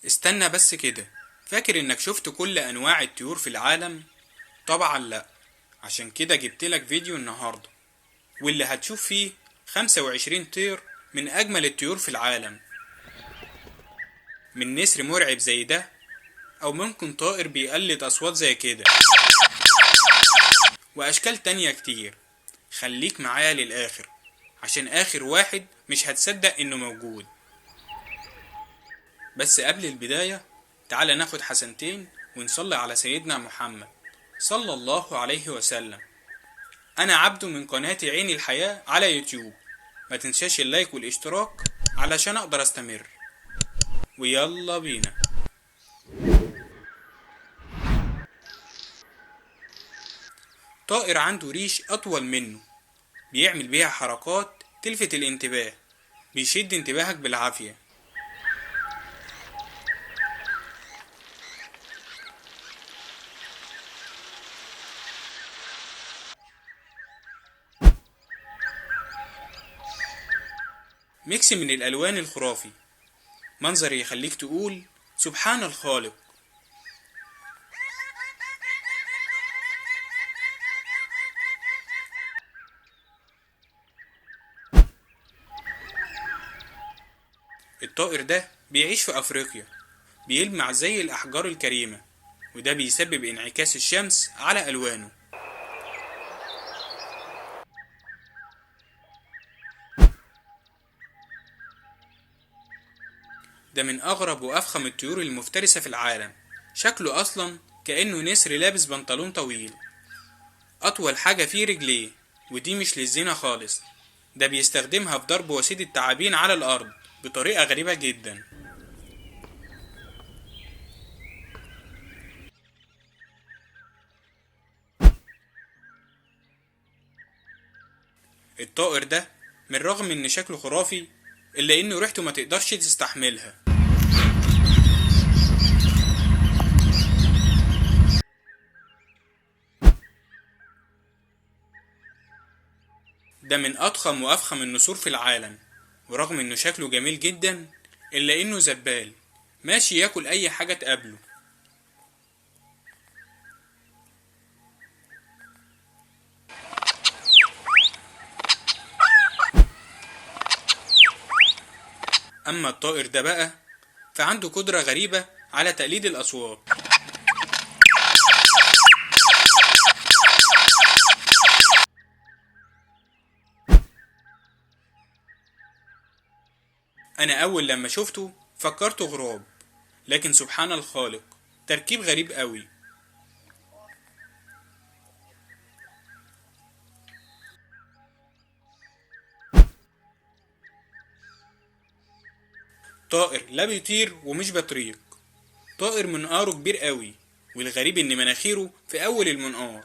استنى بس كده. فاكر انك شفت كل انواع الطيور في العالم؟ طبعا لا. عشان كده جبتلك فيديو النهاردة، واللي هتشوف فيه 25 طير من اجمل الطيور في العالم. من نسر مرعب زي ده، او ممكن طائر بيقلد اصوات زي كده، واشكال تانية كتير. خليك معايا للاخر، عشان اخر واحد مش هتصدق انه موجود. بس قبل البداية، تعال ناخد حسنتين ونصلي على سيدنا محمد صلى الله عليه وسلم. أنا عبده من قناة عين الحياة على يوتيوب. ما تنساش اللايك والاشتراك علشان أقدر أستمر. ويلا بينا. طائر عنده ريش أطول منه، بيعمل بيها حركات تلفت الانتباه، بيشد انتباهك بالعافية. ميكس من الألوان الخرافي، منظر يخليك تقول سبحان الخالق. الطائر ده بيعيش في أفريقيا، بيلمع زي الأحجار الكريمة، وده بيسبب انعكاس الشمس على ألوانه. ده من أغرب وأفخم الطيور المفترسة في العالم. شكله أصلا كأنه نسر لابس بنطلون طويل. أطول حاجة فيه رجليه، ودي مش للزينة خالص، ده بيستخدمها في ضرب وسيد التعابين على الأرض بطريقة غريبة جدا. الطائر ده من رغم إن شكله خرافي، إلا إنه ريحته ما تقدرش تستحملها. ده من أضخم وأفخم النسور في العالم، ورغم إنه شكله جميل جدا، إلا إنه زبال، ماشي ياكل أي حاجة تقابله. أما الطائر ده بقى، فعنده قدرة غريبة على تقليد الأصوات. أنا أول لما شفته فكرته غراب، لكن سبحان الخالق، تركيب غريب قوي. طائر لا بيطير ومش بطريق، طائر منقاره كبير قوي، والغريب إن مناخيره في أول المنقار.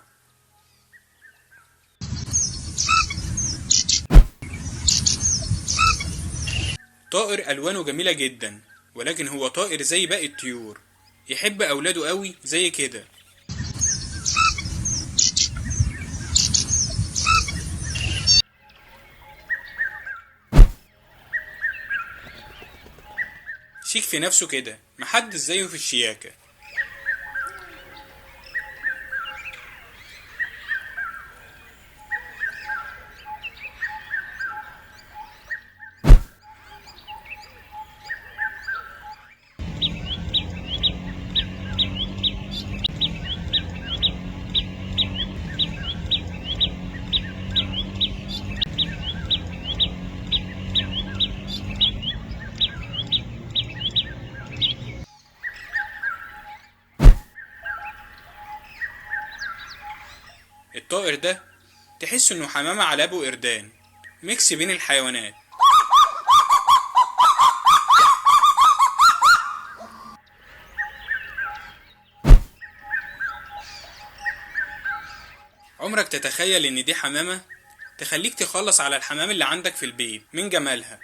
طائر ألوانه جميلة جدا، ولكن هو طائر زي باقي الطيور، يحب أولاده قوي زي كده. شيك في نفسه كده، محدش زيه في الشياكة. الطائر ده تحس انه حمامة على ابو قردان، ميكس بين الحيوانات. عمرك تتخيل ان دي حمامة؟ تخليك تخلص على الحمام اللي عندك في البيت من جمالها.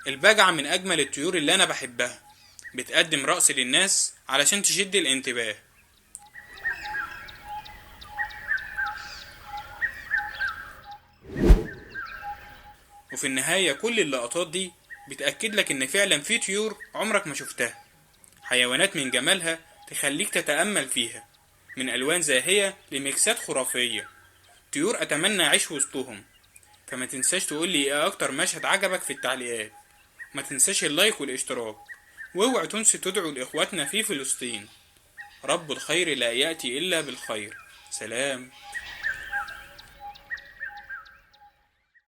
البجعة من اجمل الطيور اللي انا بحبها، بتقدم رقص للناس علشان تشد الانتباه. وفي النهاية كل اللقطات دي بتأكد لك إن فعلا في طيور عمرك ما شفتها، حيوانات من جمالها تخليك تتأمل فيها، من ألوان زاهية لميكسات خرافية، طيور أتمنى أعيش وسطهم. فما تنساش تقولي إيه أكتر مشهد عجبك في التعليقات، ما تنساش اللايك والاشتراك، واوعوا تنسوا تدعوا لإخواتنا في فلسطين. رب الخير لا يأتي إلا بالخير. سلام.